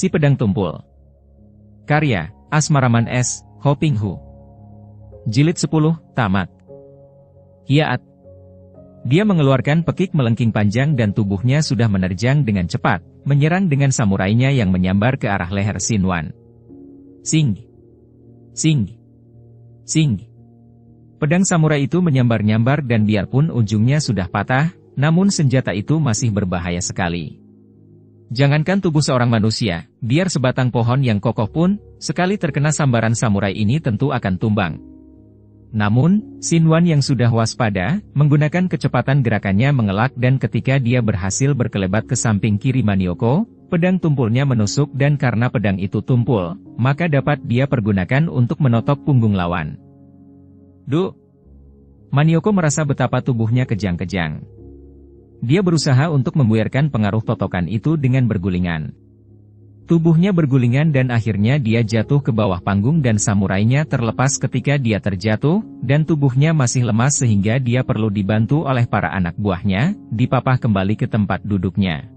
Si Pedang Tumpul. Karya, Asmaraman S. Ho Ping Hu. Jilid 10, tamat. Hiaat. Dia mengeluarkan pekik melengking panjang dan tubuhnya sudah menerjang dengan cepat, menyerang dengan samurainya yang menyambar ke arah leher Xin Wan. Sing! Sing! Sing! Pedang samurai itu menyambar-nyambar dan biarpun ujungnya sudah patah, namun senjata itu masih berbahaya sekali. Jangankan tubuh seorang manusia, biar sebatang pohon yang kokoh pun, sekali terkena sambaran samurai ini tentu akan tumbang. Namun, Xin Wan yang sudah waspada, menggunakan kecepatan gerakannya mengelak dan ketika dia berhasil berkelebat ke samping kiri Manioko, pedang tumpulnya menusuk dan karena pedang itu tumpul, maka dapat dia pergunakan untuk menotok punggung lawan. Duh! Manioko merasa betapa tubuhnya kejang-kejang. Dia berusaha untuk membuyarkan pengaruh totokan itu dengan bergulingan. Tubuhnya bergulingan dan akhirnya dia jatuh ke bawah panggung dan samurainya terlepas ketika dia terjatuh, dan tubuhnya masih lemas sehingga dia perlu dibantu oleh para anak buahnya, dipapah kembali ke tempat duduknya.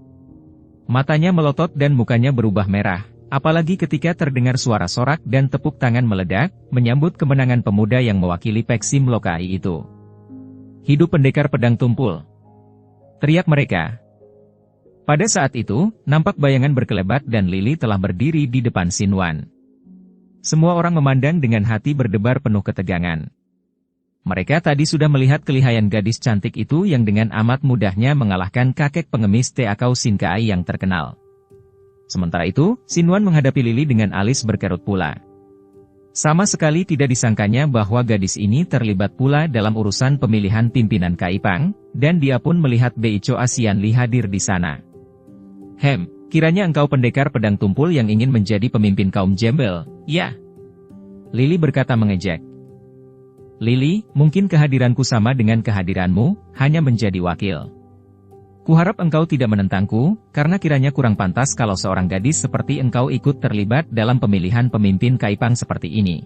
Matanya melotot dan mukanya berubah merah, apalagi ketika terdengar suara sorak dan tepuk tangan meledak, menyambut kemenangan pemuda yang mewakili Peksim Lokai itu. Hidup pendekar pedang tumpul! Teriak mereka. Pada saat itu, nampak bayangan berkelebat dan Lili telah berdiri di depan Xin Wan. Semua orang memandang dengan hati berdebar penuh ketegangan. Mereka tadi sudah melihat kelihayan gadis cantik itu yang dengan amat mudahnya mengalahkan kakek pengemis Teakau Sin Kai yang terkenal. Sementara itu, Xin Wan menghadapi Lili dengan alis berkerut pula. Sama sekali tidak disangkanya bahwa gadis ini terlibat pula dalam urusan pemilihan pimpinan Kaipang, dan dia pun melihat Beicho Asian Li hadir di sana. Kiranya engkau pendekar pedang tumpul yang ingin menjadi pemimpin kaum Jembel, ya? Lili berkata mengejek. Lili, mungkin kehadiranku sama dengan kehadiranmu, hanya menjadi wakil. Kuharap engkau tidak menentangku, karena kiranya kurang pantas kalau seorang gadis seperti engkau ikut terlibat dalam pemilihan pemimpin Kaipang seperti ini.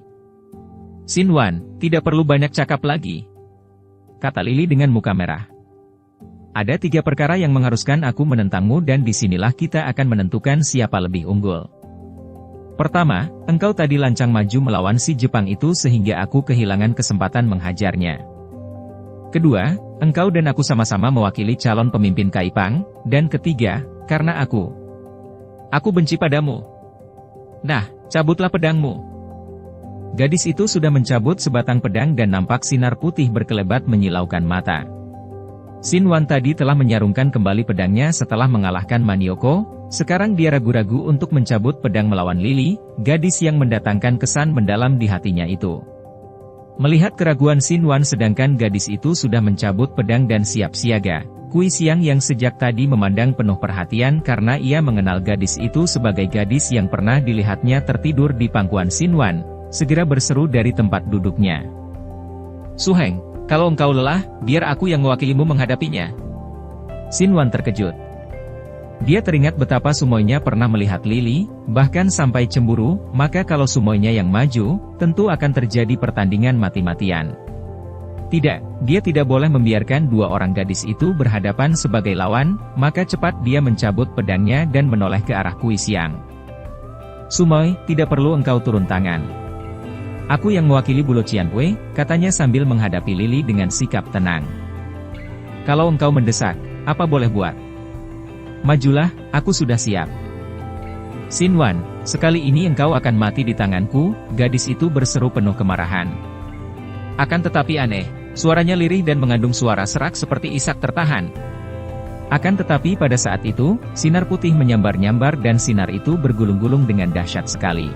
Xin Wan, tidak perlu banyak cakap lagi, kata Lili dengan muka merah. Ada 3 perkara yang mengharuskan aku menentangmu dan disinilah kita akan menentukan siapa lebih unggul. Pertama, engkau tadi lancang maju melawan si Jepang itu sehingga aku kehilangan kesempatan menghajarnya. Kedua, engkau dan aku sama-sama mewakili calon pemimpin Kaipang, dan ketiga, karena aku benci padamu. Nah, cabutlah pedangmu. Gadis itu sudah mencabut sebatang pedang dan nampak sinar putih berkelebat menyilaukan mata. Xin Wan tadi telah menyarungkan kembali pedangnya setelah mengalahkan Manioko, sekarang dia ragu-ragu untuk mencabut pedang melawan Lili, gadis yang mendatangkan kesan mendalam di hatinya itu. Melihat keraguan Xin Wan sedangkan gadis itu sudah mencabut pedang dan siap siaga, Kui Xiang yang sejak tadi memandang penuh perhatian karena ia mengenal gadis itu sebagai gadis yang pernah dilihatnya tertidur di pangkuan Xin Wan, segera berseru dari tempat duduknya. Suheng, kalau engkau lelah, biar aku yang mewakilimu menghadapinya. Xin Wan terkejut. Dia teringat betapa sumoinya pernah melihat Lili, bahkan sampai cemburu, maka kalau sumoinya yang maju, tentu akan terjadi pertandingan mati-matian. Tidak, dia tidak boleh membiarkan 2 orang gadis itu berhadapan sebagai lawan, maka cepat dia mencabut pedangnya dan menoleh ke arah Kui Xiang. Sumoi, tidak perlu engkau turun tangan. Aku yang mewakili Bulo Qianwei, katanya sambil menghadapi Lili dengan sikap tenang. Kalau engkau mendesak, apa boleh buat? Majulah, aku sudah siap. Xin Wan, sekali ini engkau akan mati di tanganku, gadis itu berseru penuh kemarahan. Akan tetapi aneh, suaranya lirih dan mengandung suara serak seperti isak tertahan. Akan tetapi pada saat itu, sinar putih menyambar-nyambar dan sinar itu bergulung-gulung dengan dahsyat sekali.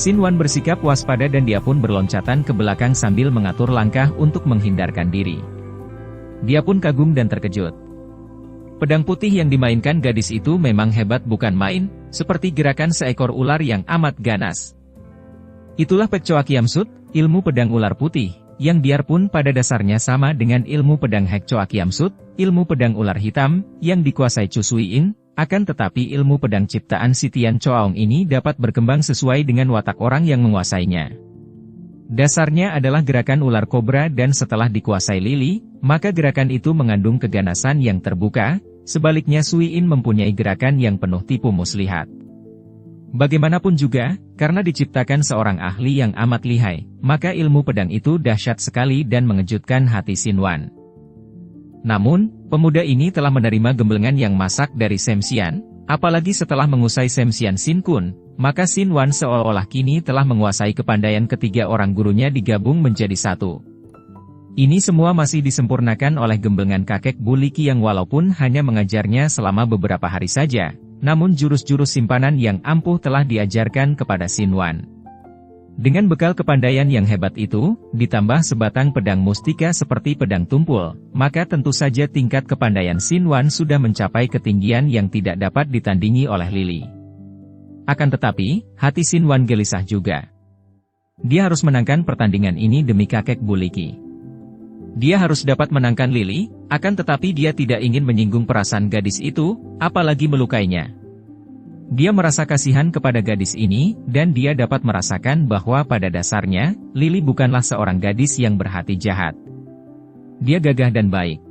Xin Wan bersikap waspada dan dia pun berloncatan ke belakang sambil mengatur langkah untuk menghindarkan diri. Dia pun kagum dan terkejut. Pedang putih yang dimainkan gadis itu memang hebat bukan main, seperti gerakan seekor ular yang amat ganas. Itulah Pek Choa Kiam Sut, ilmu pedang ular putih, yang biarpun pada dasarnya sama dengan ilmu pedang Hek Choa Kiam Sut, ilmu pedang ular hitam, yang dikuasai Chu Suiin, akan tetapi ilmu pedang ciptaan Si Tian Choaong ini dapat berkembang sesuai dengan watak orang yang menguasainya. Dasarnya adalah gerakan ular kobra dan setelah dikuasai Lili, maka gerakan itu mengandung keganasan yang terbuka. Sebaliknya Suiin mempunyai gerakan yang penuh tipu muslihat. Bagaimanapun juga, karena diciptakan seorang ahli yang amat lihai, maka ilmu pedang itu dahsyat sekali dan mengejutkan hati Xinwan. Namun, pemuda ini telah menerima gemblengan yang masak dari Shemxian, apalagi setelah mengusai Shemxian Xin Kun, maka Xinwan seolah-olah kini telah menguasai kepandaian ketiga orang gurunya digabung menjadi satu. Ini semua masih disempurnakan oleh gemblengan kakek Buliki yang walaupun hanya mengajarnya selama beberapa hari saja, namun jurus-jurus simpanan yang ampuh telah diajarkan kepada Xinwan. Dengan bekal kepandaian yang hebat itu, ditambah sebatang pedang mustika seperti pedang tumpul, maka tentu saja tingkat kepandaian Xinwan sudah mencapai ketinggian yang tidak dapat ditandingi oleh Lili. Akan tetapi, hati Xinwan gelisah juga. Dia harus menangkan pertandingan ini demi kakek Buliki. Dia harus dapat menangkan Lili, akan tetapi dia tidak ingin menyinggung perasaan gadis itu, apalagi melukainya. Dia merasa kasihan kepada gadis ini, dan dia dapat merasakan bahwa pada dasarnya, Lili bukanlah seorang gadis yang berhati jahat. Dia gagah dan baik.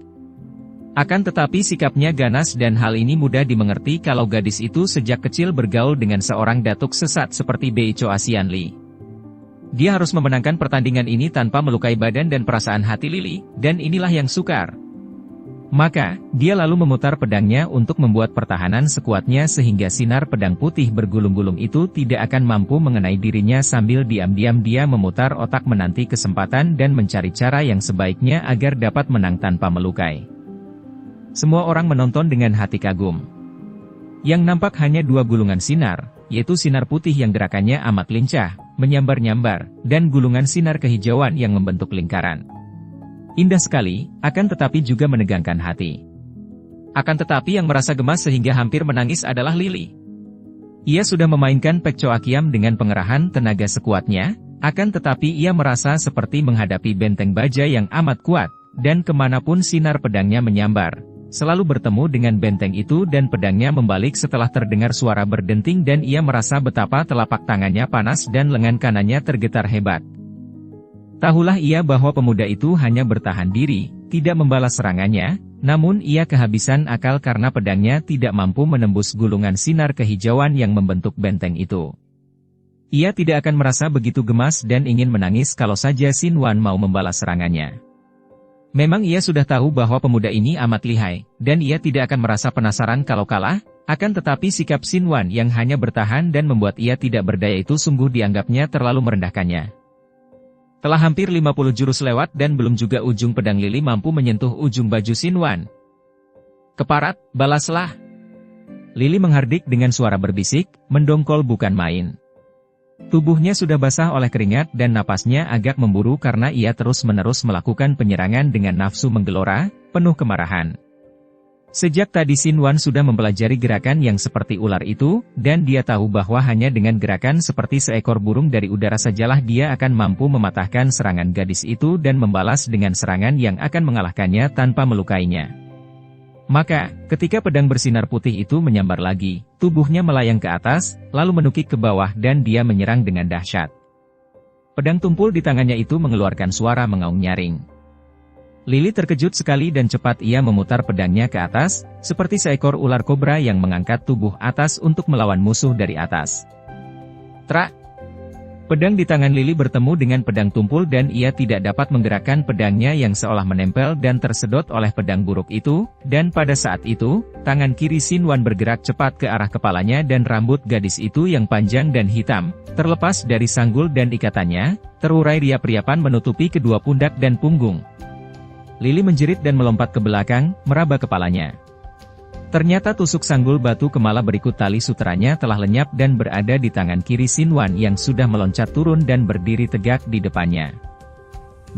Akan tetapi sikapnya ganas dan hal ini mudah dimengerti kalau gadis itu sejak kecil bergaul dengan seorang datuk sesat seperti Beicho Asianli. Dia harus memenangkan pertandingan ini tanpa melukai badan dan perasaan hati Lili, dan inilah yang sukar. Maka, dia lalu memutar pedangnya untuk membuat pertahanan sekuatnya sehingga sinar pedang putih bergulung-gulung itu tidak akan mampu mengenai dirinya sambil diam-diam dia memutar otak menanti kesempatan dan mencari cara yang sebaiknya agar dapat menang tanpa melukai. Semua orang menonton dengan hati kagum. Yang nampak hanya dua gulungan sinar, yaitu sinar putih yang gerakannya amat lincah, menyambar-nyambar, dan gulungan sinar kehijauan yang membentuk lingkaran. Indah sekali, akan tetapi juga menegangkan hati. Akan tetapi yang merasa gemas sehingga hampir menangis adalah Lili. Ia sudah memainkan Pek Choakiam dengan pengerahan tenaga sekuatnya, akan tetapi ia merasa seperti menghadapi benteng baja yang amat kuat, dan kemanapun sinar pedangnya menyambar, selalu bertemu dengan benteng itu dan pedangnya membalik setelah terdengar suara berdenting dan ia merasa betapa telapak tangannya panas dan lengan kanannya tergetar hebat. Tahulah ia bahwa pemuda itu hanya bertahan diri, tidak membalas serangannya, namun ia kehabisan akal karena pedangnya tidak mampu menembus gulungan sinar kehijauan yang membentuk benteng itu. Ia tidak akan merasa begitu gemas dan ingin menangis kalau saja Xinwan mau membalas serangannya. Memang ia sudah tahu bahwa pemuda ini amat lihai, dan ia tidak akan merasa penasaran kalau kalah, akan tetapi sikap Xinwan yang hanya bertahan dan membuat ia tidak berdaya itu sungguh dianggapnya terlalu merendahkannya. Telah hampir 50 jurus lewat dan belum juga ujung pedang Lili mampu menyentuh ujung baju Xinwan. Keparat, balaslah! Lili menghardik dengan suara berbisik, mendongkol bukan main. Tubuhnya sudah basah oleh keringat dan napasnya agak memburu karena ia terus-menerus melakukan penyerangan dengan nafsu menggelora, penuh kemarahan. Sejak tadi Xinwan sudah mempelajari gerakan yang seperti ular itu, dan dia tahu bahwa hanya dengan gerakan seperti seekor burung dari udara sajalah dia akan mampu mematahkan serangan gadis itu dan membalas dengan serangan yang akan mengalahkannya tanpa melukainya. Maka, ketika pedang bersinar putih itu menyambar lagi, tubuhnya melayang ke atas, lalu menukik ke bawah dan dia menyerang dengan dahsyat. Pedang tumpul di tangannya itu mengeluarkan suara mengaung nyaring. Lili terkejut sekali dan cepat ia memutar pedangnya ke atas, seperti seekor ular kobra yang mengangkat tubuh atas untuk melawan musuh dari atas. Trak! Pedang di tangan Lili bertemu dengan pedang tumpul dan ia tidak dapat menggerakkan pedangnya yang seolah menempel dan tersedot oleh pedang buruk itu, dan pada saat itu, tangan kiri Xinwan bergerak cepat ke arah kepalanya dan rambut gadis itu yang panjang dan hitam, terlepas dari sanggul dan ikatannya, terurai riap-riapan menutupi kedua pundak dan punggung. Lili menjerit dan melompat ke belakang, meraba kepalanya. Ternyata tusuk sanggul batu kemala berikut tali sutranya telah lenyap dan berada di tangan kiri Xinwan yang sudah meloncat turun dan berdiri tegak di depannya.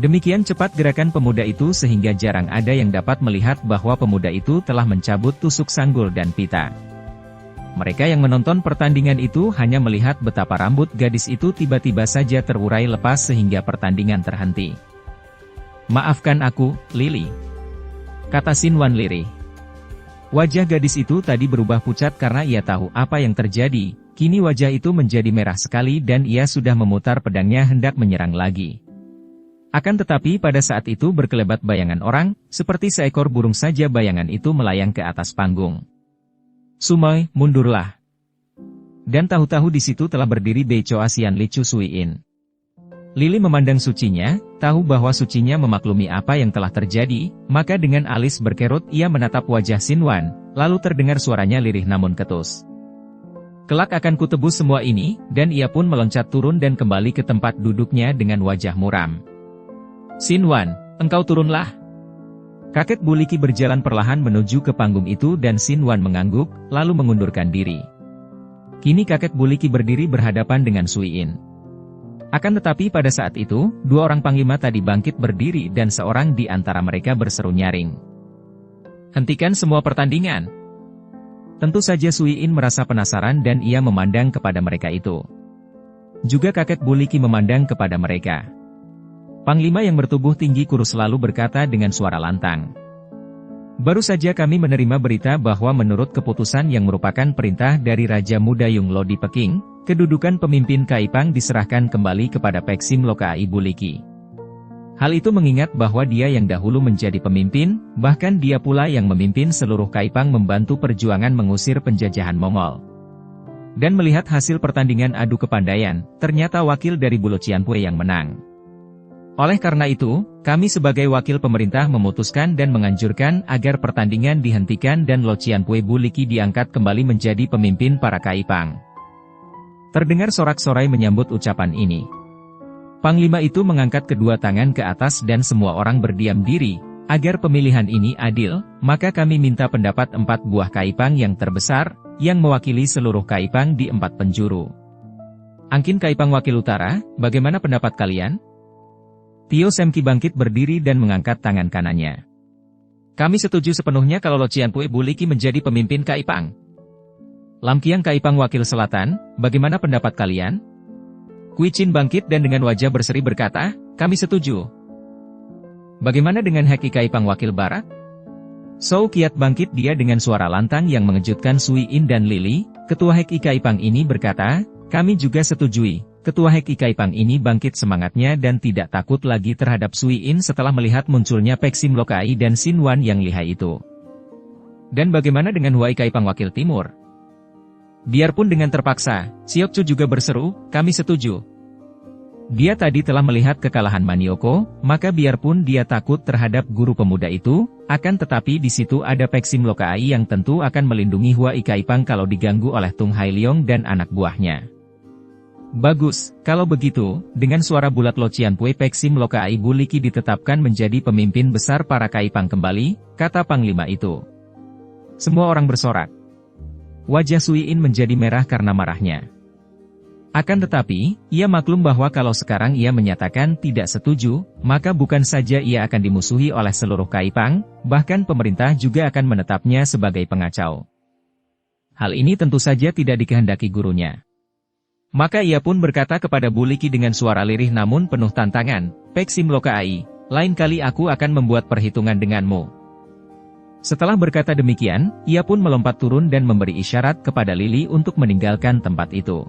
Demikian cepat gerakan pemuda itu sehingga jarang ada yang dapat melihat bahwa pemuda itu telah mencabut tusuk sanggul dan pita. Mereka yang menonton pertandingan itu hanya melihat betapa rambut gadis itu tiba-tiba saja terurai lepas sehingga pertandingan terhenti. "Maafkan aku, Lili," kata Xinwan lirih. Wajah gadis itu tadi berubah pucat karena ia tahu apa yang terjadi, kini wajah itu menjadi merah sekali dan ia sudah memutar pedangnya hendak menyerang lagi. Akan tetapi pada saat itu berkelebat bayangan orang, seperti seekor burung saja bayangan itu melayang ke atas panggung. "Sumoy, mundurlah!" Dan tahu-tahu di situ telah berdiri Beco Asian Li Chu Suiin. Lili memandang sucinya, tahu bahwa sucinya memaklumi apa yang telah terjadi, maka dengan alis berkerut ia menatap wajah Xinwan, lalu terdengar suaranya lirih namun ketus. Kelak akan kutebus semua ini, dan ia pun meloncat turun dan kembali ke tempat duduknya dengan wajah muram. Xinwan, engkau turunlah. Kakek Buliki berjalan perlahan menuju ke panggung itu dan Xinwan mengangguk, lalu mengundurkan diri. Kini kakek Buliki berdiri berhadapan dengan Suiin. Akan tetapi pada saat itu, dua orang panglima tadi bangkit berdiri dan seorang di antara mereka berseru nyaring. Hentikan semua pertandingan. Tentu saja Suiin merasa penasaran dan ia memandang kepada mereka itu. Juga kakek Buliki memandang kepada mereka. Panglima yang bertubuh tinggi kurus lalu berkata dengan suara lantang. Baru saja kami menerima berita bahwa menurut keputusan yang merupakan perintah dari Raja Muda Yunglo di Peking, kedudukan pemimpin Kaipang diserahkan kembali kepada Peksim Lokai Buliki. Hal itu mengingat bahwa dia yang dahulu menjadi pemimpin, bahkan dia pula yang memimpin seluruh Kaipang membantu perjuangan mengusir penjajahan Mongol. Dan melihat hasil pertandingan adu kepandaian, ternyata wakil dari Bulo Qianpue yang menang. Oleh karena itu, kami sebagai wakil pemerintah memutuskan dan menganjurkan agar pertandingan dihentikan dan Lo Qianpue Buliki diangkat kembali menjadi pemimpin para Kaipang. Terdengar sorak-sorai menyambut ucapan ini. Panglima itu mengangkat kedua tangan ke atas dan semua orang berdiam diri. Agar pemilihan ini adil, maka kami minta pendapat 4 buah Kaipang yang terbesar, yang mewakili seluruh Kaipang di 4 penjuru. Angkin Kaipang Wakil Utara, bagaimana pendapat kalian? Tio Semki bangkit berdiri dan mengangkat tangan kanannya. Kami setuju sepenuhnya kalau Lo Qianpue Buliki menjadi pemimpin Kaipang. Lam Qiang Kaipang Wakil Selatan, bagaimana pendapat kalian? Kui Chin bangkit dan dengan wajah berseri berkata, kami setuju. Bagaimana dengan Heki Kaipang Wakil Barat? Zhou Qiat bangkit dia dengan suara lantang yang mengejutkan Suiin dan Lili. Ketua Heki Kaipang ini berkata, kami juga setujui. Ketua Heki Kaipang ini bangkit semangatnya dan tidak takut lagi terhadap Suiin setelah melihat munculnya Peksim Lokai dan Xinwan yang lihai itu. Dan bagaimana dengan Huai Kaipang Wakil Timur? Biarpun dengan terpaksa, Siok Chu juga berseru, kami setuju. Dia tadi telah melihat kekalahan Manioko, maka biarpun dia takut terhadap guru pemuda itu, akan tetapi di situ ada Peksim Lokai yang tentu akan melindungi Huai Kaipang kalau diganggu oleh Tung Hailiong dan anak buahnya. Bagus, kalau begitu, dengan suara bulat Lo Qianpue Peksim Lokai Buliki ditetapkan menjadi pemimpin besar para Kaipang kembali, kata panglima itu. Semua orang bersorak. Wajah Suiin menjadi merah karena marahnya. Akan tetapi, ia maklum bahwa kalau sekarang ia menyatakan tidak setuju, maka bukan saja ia akan dimusuhi oleh seluruh Kaipang, bahkan pemerintah juga akan menetapnya sebagai pengacau. Hal ini tentu saja tidak dikehendaki gurunya. Maka ia pun berkata kepada Buliki dengan suara lirih namun penuh tantangan, Peksim Lokai, lain kali aku akan membuat perhitungan denganmu. Setelah berkata demikian, ia pun melompat turun dan memberi isyarat kepada Lili untuk meninggalkan tempat itu.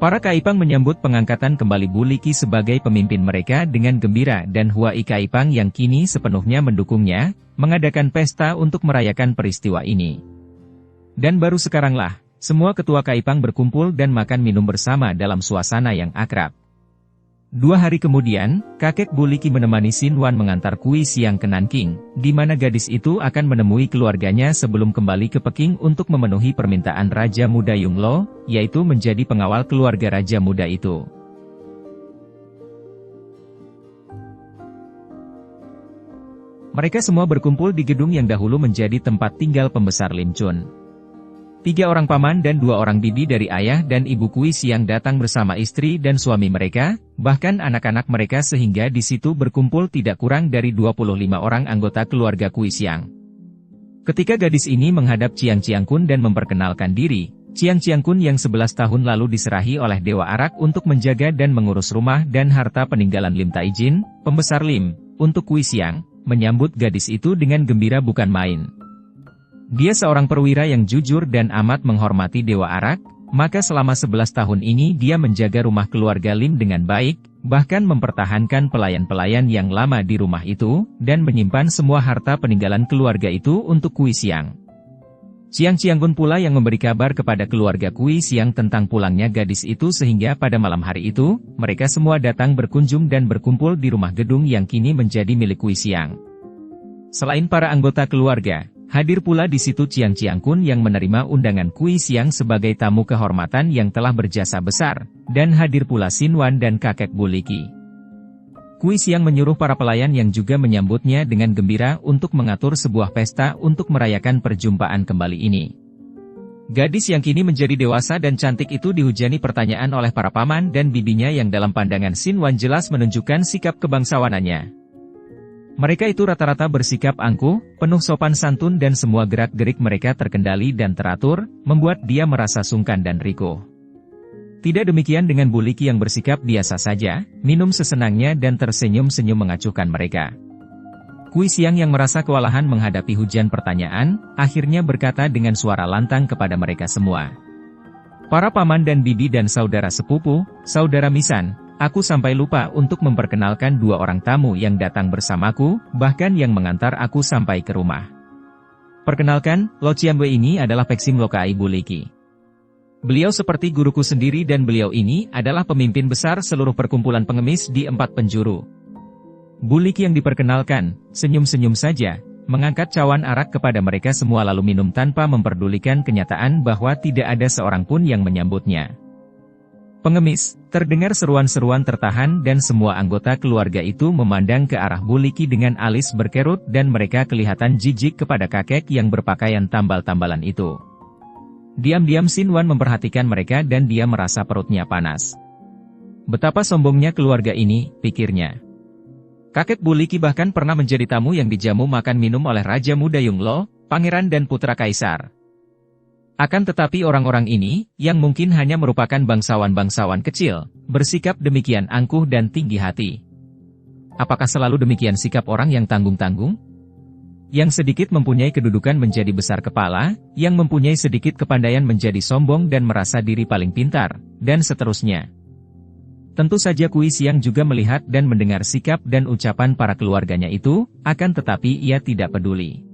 Para Kaipang menyambut pengangkatan kembali Buliki sebagai pemimpin mereka dengan gembira dan Huai Kaipang yang kini sepenuhnya mendukungnya, mengadakan pesta untuk merayakan peristiwa ini. Dan baru sekaranglah, semua ketua Kaipang berkumpul dan makan minum bersama dalam suasana yang akrab. 2 hari kemudian, kakek Buliki menemani Xinwan mengantar Kui Xiang ke Nanking, di mana gadis itu akan menemui keluarganya sebelum kembali ke Peking untuk memenuhi permintaan Raja Muda Yunglo, yaitu menjadi pengawal keluarga Raja Muda itu. Mereka semua berkumpul di gedung yang dahulu menjadi tempat tinggal pembesar Lim Chun. 3 orang paman dan 2 orang bibi dari ayah dan ibu Kui Xiang datang bersama istri dan suami mereka, bahkan anak-anak mereka sehingga di situ berkumpul tidak kurang dari 25 orang anggota keluarga Kui Xiang. Ketika gadis ini menghadap Chiang Chiang Kun dan memperkenalkan diri, Chiang Chiang Kun yang 11 tahun lalu diserahi oleh Dewa Arak untuk menjaga dan mengurus rumah dan harta peninggalan Lim Taijin, pembesar Lim, untuk Kui Xiang, menyambut gadis itu dengan gembira bukan main. Dia seorang perwira yang jujur dan amat menghormati Dewa Arak, maka selama 11 tahun ini dia menjaga rumah keluarga Lim dengan baik, bahkan mempertahankan pelayan-pelayan yang lama di rumah itu, dan menyimpan semua harta peninggalan keluarga itu untuk Kui Xiang. Siang Cianggun pula yang memberi kabar kepada keluarga Kui Xiang tentang pulangnya gadis itu sehingga pada malam hari itu, mereka semua datang berkunjung dan berkumpul di rumah gedung yang kini menjadi milik Kui Xiang. Selain para anggota keluarga, hadir pula di situ Ciang Ciangkun yang menerima undangan Kui Xiang sebagai tamu kehormatan yang telah berjasa besar, dan hadir pula Xin Wan dan kakek Buliki. Kui Xiang menyuruh para pelayan yang juga menyambutnya dengan gembira untuk mengatur sebuah pesta untuk merayakan perjumpaan kembali ini. Gadis yang kini menjadi dewasa dan cantik itu dihujani pertanyaan oleh para paman dan bibinya yang dalam pandangan Xin Wan jelas menunjukkan sikap kebangsawanannya. Mereka itu rata-rata bersikap angkuh, penuh sopan santun dan semua gerak-gerik mereka terkendali dan teratur, membuat dia merasa sungkan dan rikuh. Tidak demikian dengan Buliki yang bersikap biasa saja, minum sesenangnya dan tersenyum-senyum mengacuhkan mereka. Kui Xiang yang merasa kewalahan menghadapi hujan pertanyaan, akhirnya berkata dengan suara lantang kepada mereka semua. Para paman dan bibi dan saudara sepupu, saudara misan, aku sampai lupa untuk memperkenalkan dua orang tamu yang datang bersamaku, bahkan yang mengantar aku sampai ke rumah. Perkenalkan, Lo Qianwei ini adalah Peksim Lokai Buliki. Beliau seperti guruku sendiri dan beliau ini adalah pemimpin besar seluruh perkumpulan pengemis di 4 penjuru. Buliki yang diperkenalkan, senyum-senyum saja, mengangkat cawan arak kepada mereka semua lalu minum tanpa memperdulikan kenyataan bahwa tidak ada seorang pun yang menyambutnya. Pengemis, terdengar seruan-seruan tertahan dan semua anggota keluarga itu memandang ke arah Buliki dengan alis berkerut dan mereka kelihatan jijik kepada kakek yang berpakaian tambal-tambalan itu. Diam-diam Xin Wan memperhatikan mereka dan dia merasa perutnya panas. Betapa sombongnya keluarga ini, pikirnya. Kakek Buliki bahkan pernah menjadi tamu yang dijamu makan minum oleh Raja Muda Yunglo, pangeran dan putra kaisar. Akan tetapi orang-orang ini, yang mungkin hanya merupakan bangsawan-bangsawan kecil, bersikap demikian angkuh dan tinggi hati. Apakah selalu demikian sikap orang yang tanggung-tanggung? Yang sedikit mempunyai kedudukan menjadi besar kepala, yang mempunyai sedikit kepandaian menjadi sombong dan merasa diri paling pintar, dan seterusnya. Tentu saja Kui Xiang juga melihat dan mendengar sikap dan ucapan para keluarganya itu, akan tetapi ia tidak peduli.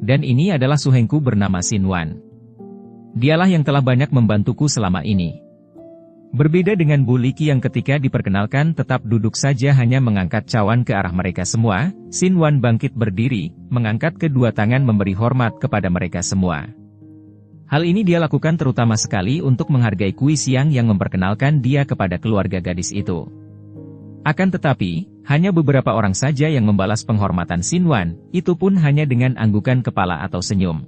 Dan ini adalah suhengku bernama Xin Wan. Dialah yang telah banyak membantuku selama ini. Berbeda dengan Buliki yang ketika diperkenalkan tetap duduk saja hanya mengangkat cawan ke arah mereka semua, Xin Wan bangkit berdiri, mengangkat kedua tangan memberi hormat kepada mereka semua. Hal ini dia lakukan terutama sekali untuk menghargai Kui Xiang yang memperkenalkan dia kepada keluarga gadis itu. Akan tetapi, hanya beberapa orang saja yang membalas penghormatan Xin Wan, itu pun hanya dengan anggukan kepala atau senyum.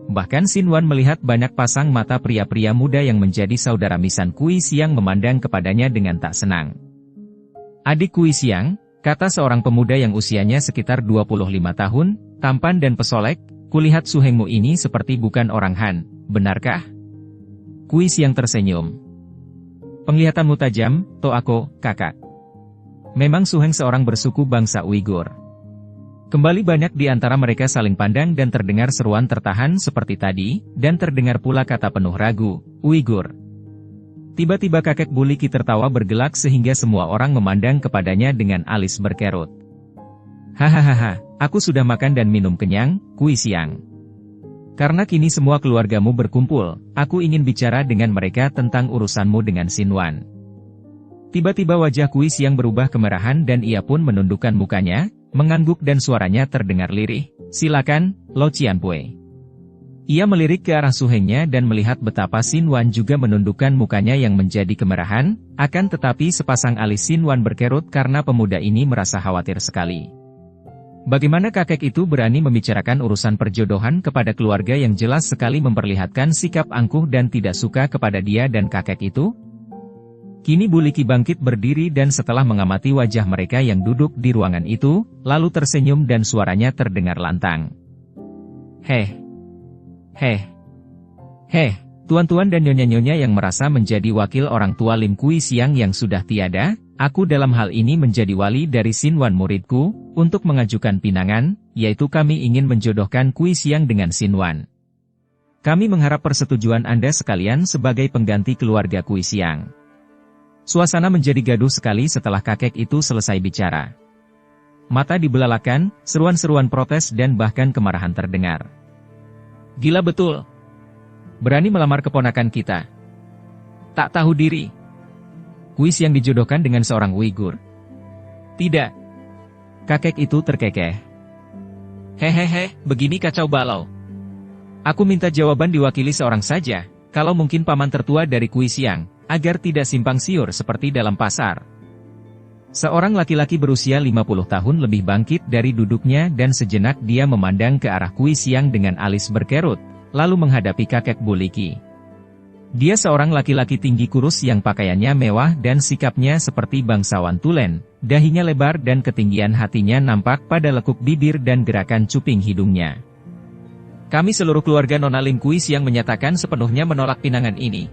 Bahkan Xin Wan melihat banyak pasang mata pria-pria muda yang menjadi saudara misan Kui Xiang memandang kepadanya dengan tak senang. Adik Kui Xiang, kata seorang pemuda yang usianya sekitar 25 tahun, tampan dan pesolek, kulihat suhengmu ini seperti bukan orang Han, benarkah? Kui Xiang tersenyum. Penglihatanmu tajam, Toako, kakak. Memang suheng seorang bersuku bangsa Uighur. Kembali banyak di antara mereka saling pandang dan terdengar seruan tertahan seperti tadi, dan terdengar pula kata penuh ragu, Uighur. Tiba-tiba kakek Buliki tertawa bergelak sehingga semua orang memandang kepadanya dengan alis berkerut. Hahaha, aku sudah makan dan minum kenyang, Kui Xiang. Karena kini semua keluargamu berkumpul, aku ingin bicara dengan mereka tentang urusanmu dengan Xin Wan. Tiba-tiba wajah Kui Xiang berubah kemerahan dan ia pun menundukkan mukanya, mengangguk dan suaranya terdengar lirih, silakan, Lo Qianwei. Ia melirik ke arah suhengnya dan melihat betapa Xin Wan juga menundukkan mukanya yang menjadi kemerahan, akan tetapi sepasang alis Xin Wan berkerut karena pemuda ini merasa khawatir sekali. Bagaimana kakek itu berani membicarakan urusan perjodohan kepada keluarga yang jelas sekali memperlihatkan sikap angkuh dan tidak suka kepada dia dan kakek itu? Kini Buliki bangkit berdiri dan setelah mengamati wajah mereka yang duduk di ruangan itu, lalu tersenyum dan suaranya terdengar lantang. Heh. Heh. Heh, tuan-tuan dan nyonya-nyonya yang merasa menjadi wakil orang tua Lim Kui Xiang yang sudah tiada, aku dalam hal ini menjadi wali dari Xin Wan muridku, untuk mengajukan pinangan, yaitu kami ingin menjodohkan Kui Xiang dengan Xin Wan. Kami mengharap persetujuan Anda sekalian sebagai pengganti keluarga Kui Xiang. Suasana menjadi gaduh sekali setelah kakek itu selesai bicara. Mata dibelalakan, seruan-seruan protes dan bahkan kemarahan terdengar. Gila betul. Berani melamar keponakan kita. Tak tahu diri. Kui Xiang dijodohkan dengan seorang Uighur. Tidak. Kakek itu terkekeh. Hehehe, begini kacau balau. Aku minta jawaban diwakili seorang saja, kalau mungkin paman tertua dari Kui Xiang, agar tidak simpang siur seperti dalam pasar. Seorang laki-laki berusia 50 tahun lebih bangkit dari duduknya dan sejenak dia memandang ke arah Kui Xiang dengan alis berkerut, lalu menghadapi kakek Buliki. Dia seorang laki-laki tinggi kurus yang pakaiannya mewah dan sikapnya seperti bangsawan tulen, dahinya lebar dan ketinggian hatinya nampak pada lekuk bibir dan gerakan cuping hidungnya. Kami seluruh keluarga Nona Lim Kui Xiang menyatakan sepenuhnya menolak pinangan ini.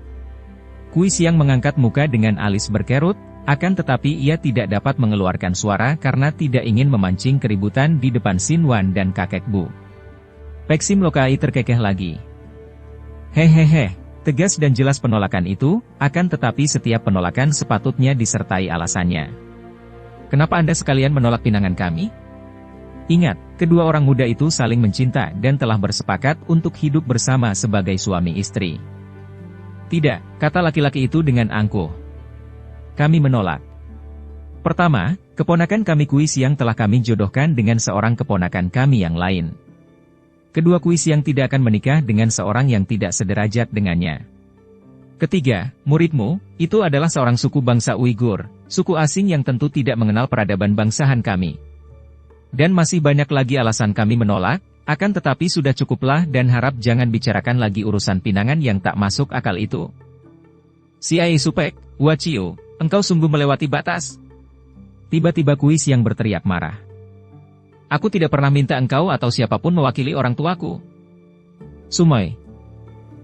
Kui Xiang mengangkat muka dengan alis berkerut, akan tetapi ia tidak dapat mengeluarkan suara karena tidak ingin memancing keributan di depan Xin Wan dan kakek Bu. Peksim Lokai terkekeh lagi. Hehehe, tegas dan jelas penolakan itu, akan tetapi setiap penolakan sepatutnya disertai alasannya. Kenapa Anda sekalian menolak pinangan kami? Ingat, kedua orang muda itu saling mencinta dan telah bersepakat untuk hidup bersama sebagai suami istri. Tidak, kata laki-laki itu dengan angkuh. Kami menolak. Pertama, keponakan kami Kui Xiang telah kami jodohkan dengan seorang keponakan kami yang lain. Kedua, Kui Xiang tidak akan menikah dengan seorang yang tidak sederajat dengannya. Ketiga, muridmu, itu adalah seorang suku bangsa Uighur, suku asing yang tentu tidak mengenal peradaban bangsahan kami. Dan masih banyak lagi alasan kami menolak, akan tetapi sudah cukuplah dan harap jangan bicarakan lagi urusan pinangan yang tak masuk akal itu. Si Ai Supek, Wacio, engkau sungguh melewati batas. Tiba-tiba Kui Xiang berteriak marah. Aku tidak pernah minta engkau atau siapapun mewakili orang tuaku. Sumoy.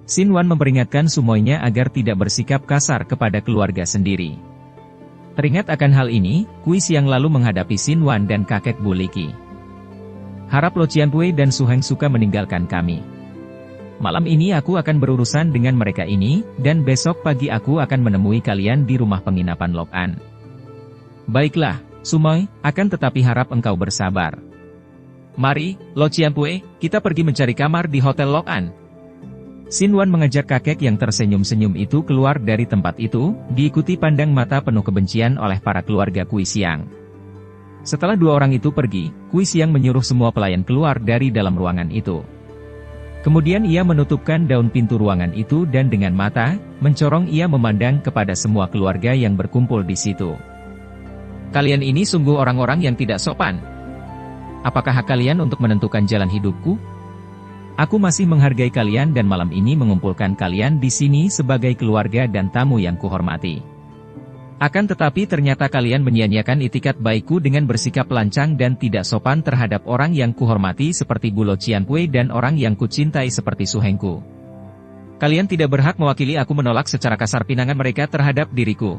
Xin Wan memperingatkan Sumoynya agar tidak bersikap kasar kepada keluarga sendiri. Teringat akan hal ini, Kui Xiang lalu menghadapi Xin Wan dan kakek Buliki. Harap Lo Cianpui dan Su Heng suka meninggalkan kami. Malam ini aku akan berurusan dengan mereka ini, dan besok pagi aku akan menemui kalian di rumah penginapan Lok An. Baiklah, Sumoy, akan tetapi harap engkau bersabar. Mari, Lo Cianpui, kita pergi mencari kamar di Hotel Lok An. Xin Wan mengajak kakek yang tersenyum-senyum itu keluar dari tempat itu, diikuti pandang mata penuh kebencian oleh para keluarga Kui Xiang. Setelah dua orang itu pergi, Kui Xiang menyuruh semua pelayan keluar dari dalam ruangan itu. Kemudian ia menutupkan daun pintu ruangan itu dan dengan mata, mencorong ia memandang kepada semua keluarga yang berkumpul di situ. Kalian ini sungguh orang-orang yang tidak sopan. Apakah hak kalian untuk menentukan jalan hidupku? Aku masih menghargai kalian dan malam ini mengumpulkan kalian di sini sebagai keluarga dan tamu yang kuhormati. Akan tetapi ternyata kalian menyia-nyiakan itikat baikku dengan bersikap lancang dan tidak sopan terhadap orang yang kuhormati seperti Bu Lo Cianpui dan orang yang kucintai seperti Su Hengku. Kalian tidak berhak mewakili aku menolak secara kasar pinangan mereka terhadap diriku.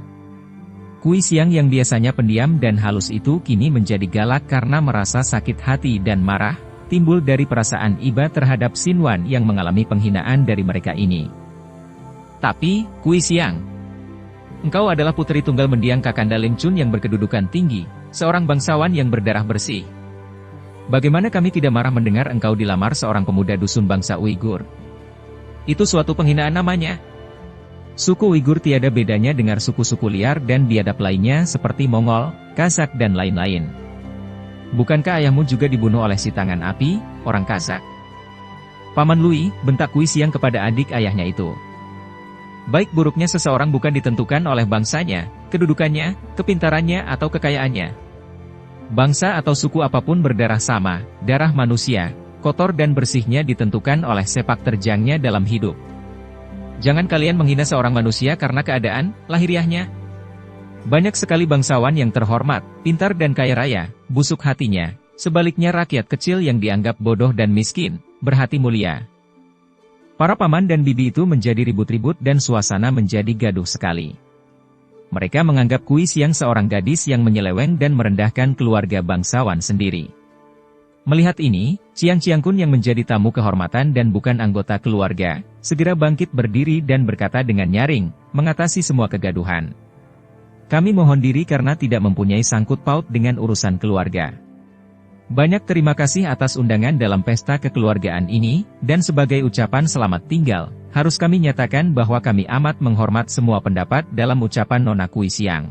Kui Xiang yang biasanya pendiam dan halus itu kini menjadi galak karena merasa sakit hati dan marah, timbul dari perasaan iba terhadap Xin Wan yang mengalami penghinaan dari mereka ini. Tapi, Kui Xiang, engkau adalah putri tunggal mendiang Kakanda Lim Chun yang berkedudukan tinggi, seorang bangsawan yang berdarah bersih. Bagaimana kami tidak marah mendengar engkau dilamar seorang pemuda dusun bangsa Uighur? Itu suatu penghinaan namanya. Suku Uighur tiada bedanya dengan suku-suku liar dan biadab lainnya seperti Mongol, Kazak dan lain-lain. Bukankah ayahmu juga dibunuh oleh si tangan api, orang Kazak? Paman Lui, bentak Kui Xiang kepada adik ayahnya itu. Baik buruknya seseorang bukan ditentukan oleh bangsanya, kedudukannya, kepintarannya atau kekayaannya. Bangsa atau suku apapun berdarah sama, darah manusia, kotor dan bersihnya ditentukan oleh sepak terjangnya dalam hidup. Jangan kalian menghina seorang manusia karena keadaan lahiriahnya. Banyak sekali bangsawan yang terhormat, pintar dan kaya raya, busuk hatinya. Sebaliknya rakyat kecil yang dianggap bodoh dan miskin, berhati mulia. Para paman dan bibi itu menjadi ribut-ribut dan suasana menjadi gaduh sekali. Mereka menganggap Kui Xiang seorang gadis yang menyeleweng dan merendahkan keluarga bangsawan sendiri. Melihat ini, Chiang Chiang Kun yang menjadi tamu kehormatan dan bukan anggota keluarga, segera bangkit berdiri dan berkata dengan nyaring, mengatasi semua kegaduhan. Kami mohon diri karena tidak mempunyai sangkut paut dengan urusan keluarga. Banyak terima kasih atas undangan dalam pesta kekeluargaan ini, dan sebagai ucapan selamat tinggal, harus kami nyatakan bahwa kami amat menghormat semua pendapat dalam ucapan Nona Kui Siang.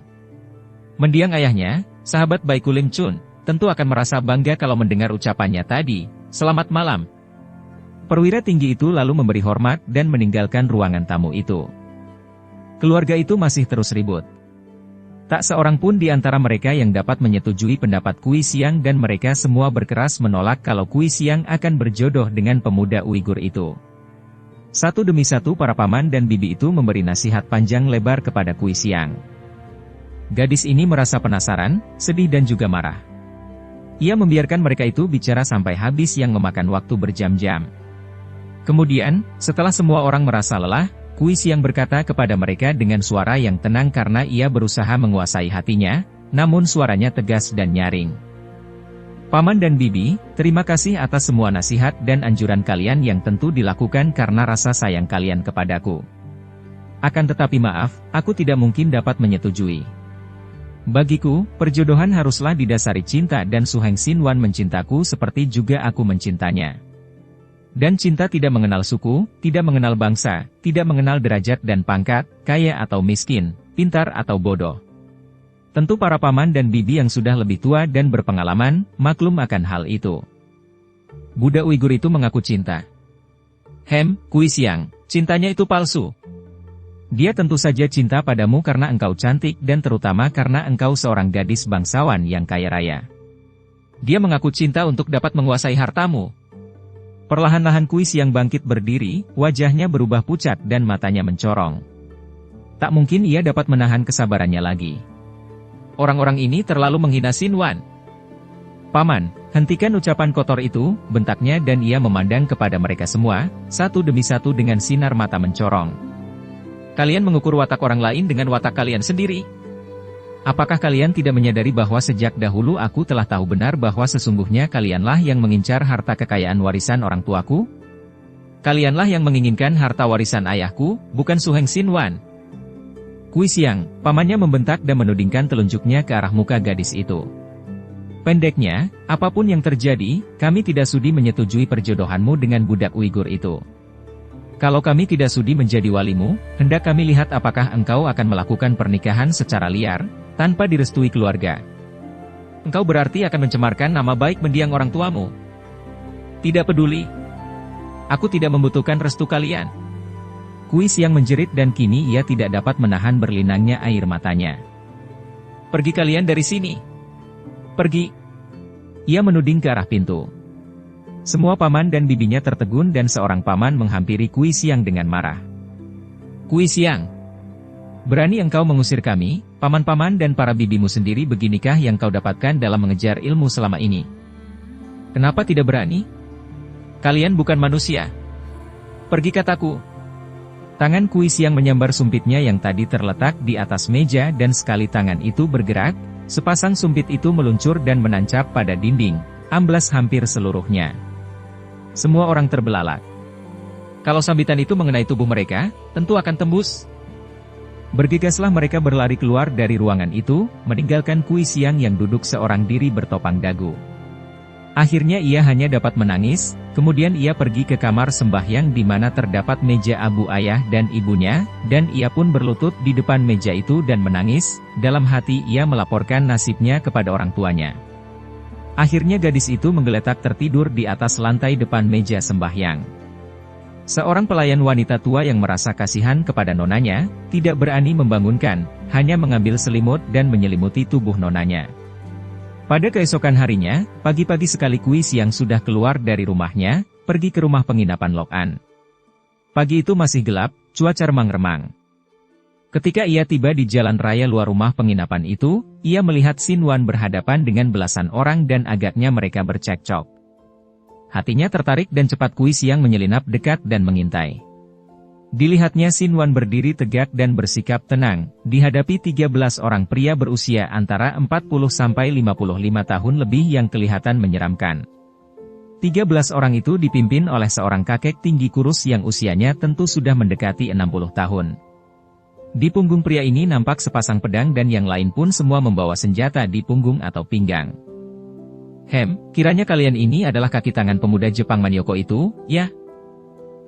Mendiang ayahnya, sahabat baikku Lim Chun, tentu akan merasa bangga kalau mendengar ucapannya tadi. Selamat malam. Perwira tinggi itu lalu memberi hormat dan meninggalkan ruangan tamu itu. Keluarga itu masih terus ribut. Tak seorang pun di antara mereka yang dapat menyetujui pendapat Kui Siang dan mereka semua berkeras menolak kalau Kui Siang akan berjodoh dengan pemuda Uighur itu. Satu demi satu para paman dan bibi itu memberi nasihat panjang lebar kepada Kui Siang. Gadis ini merasa penasaran, sedih dan juga marah. Ia membiarkan mereka itu bicara sampai habis yang memakan waktu berjam-jam. Kemudian, setelah semua orang merasa lelah, Kui Siang berkata kepada mereka dengan suara yang tenang karena ia berusaha menguasai hatinya, namun suaranya tegas dan nyaring. Paman dan bibi, terima kasih atas semua nasihat dan anjuran kalian yang tentu dilakukan karena rasa sayang kalian kepadaku. Akan tetapi maaf, aku tidak mungkin dapat menyetujui. Bagiku, perjodohan haruslah didasari cinta dan Su Heng Xinwan mencintaku seperti juga aku mencintanya. Dan cinta tidak mengenal suku, tidak mengenal bangsa, tidak mengenal derajat dan pangkat, kaya atau miskin, pintar atau bodoh. Tentu para paman dan bibi yang sudah lebih tua dan berpengalaman, maklum akan hal itu. Budak Uighur itu mengaku cinta. Kui Siang, cintanya itu palsu. Dia tentu saja cinta padamu karena engkau cantik dan terutama karena engkau seorang gadis bangsawan yang kaya raya. Dia mengaku cinta untuk dapat menguasai hartamu. Perlahan-lahan Kui Siang bangkit berdiri, wajahnya berubah pucat dan matanya mencorong. Tak mungkin ia dapat menahan kesabarannya lagi. Orang-orang ini terlalu menghina Xinwan. Paman, hentikan ucapan kotor itu, bentaknya dan ia memandang kepada mereka semua, satu demi satu dengan sinar mata mencorong. Kalian mengukur watak orang lain dengan watak kalian sendiri. Apakah kalian tidak menyadari bahwa sejak dahulu aku telah tahu benar bahwa sesungguhnya kalianlah yang mengincar harta kekayaan warisan orang tuaku? Kalianlah yang menginginkan harta warisan ayahku, bukan Su Heng Xinwan. Kui Siang, pamannya membentak dan menudingkan telunjuknya ke arah muka gadis itu. Pendeknya, apapun yang terjadi, kami tidak sudi menyetujui perjodohanmu dengan budak Uighur itu. Kalau kami tidak sudi menjadi walimu, hendak kami lihat apakah engkau akan melakukan pernikahan secara liar, tanpa direstui keluarga. Engkau berarti akan mencemarkan nama baik mendiang orang tuamu. Tidak peduli. Aku tidak membutuhkan restu kalian. Kui Siang menjerit dan kini ia tidak dapat menahan berlinangnya air matanya. Pergi kalian dari sini. Pergi. Ia menuding ke arah pintu. Semua paman dan bibinya tertegun dan seorang paman menghampiri Kui Siang dengan marah. Kui Siang, berani engkau mengusir kami, paman-paman dan para bibimu sendiri beginikah yang kau dapatkan dalam mengejar ilmu selama ini? Kenapa tidak berani? Kalian bukan manusia. Pergi kataku. Tangan Kui Siang menyambar sumpitnya yang tadi terletak di atas meja dan sekali tangan itu bergerak, sepasang sumpit itu meluncur dan menancap pada dinding, amblas hampir seluruhnya. Semua orang terbelalak. Kalau sambitan itu mengenai tubuh mereka, tentu akan tembus. Bergegaslah mereka berlari keluar dari ruangan itu, meninggalkan Kui Siang yang duduk seorang diri bertopang dagu. Akhirnya ia hanya dapat menangis, kemudian ia pergi ke kamar sembahyang di mana terdapat meja abu ayah dan ibunya, dan ia pun berlutut di depan meja itu dan menangis, dalam hati ia melaporkan nasibnya kepada orang tuanya. Akhirnya gadis itu menggeletak tertidur di atas lantai depan meja sembahyang. Seorang pelayan wanita tua yang merasa kasihan kepada nonanya, tidak berani membangunkan, hanya mengambil selimut dan menyelimuti tubuh nonanya. Pada keesokan harinya, pagi-pagi sekali Kui Siang sudah keluar dari rumahnya, pergi ke rumah penginapan Lok An. Pagi itu masih gelap, cuaca remang-remang. Ketika ia tiba di jalan raya luar rumah penginapan itu, ia melihat Xinwan berhadapan dengan belasan orang dan agaknya mereka bercekcok. Hatinya tertarik dan cepat Kui Siang menyelinap dekat dan mengintai. Dilihatnya Xinwan berdiri tegak dan bersikap tenang, dihadapi 13 orang pria berusia antara 40 sampai 55 tahun lebih yang kelihatan menyeramkan. 13 orang itu dipimpin oleh seorang kakek tinggi kurus yang usianya tentu sudah mendekati 60 tahun. Di punggung pria ini nampak sepasang pedang dan yang lain pun semua membawa senjata di punggung atau pinggang. Kiranya kalian ini adalah kaki tangan pemuda Jepang Manioko itu, ya?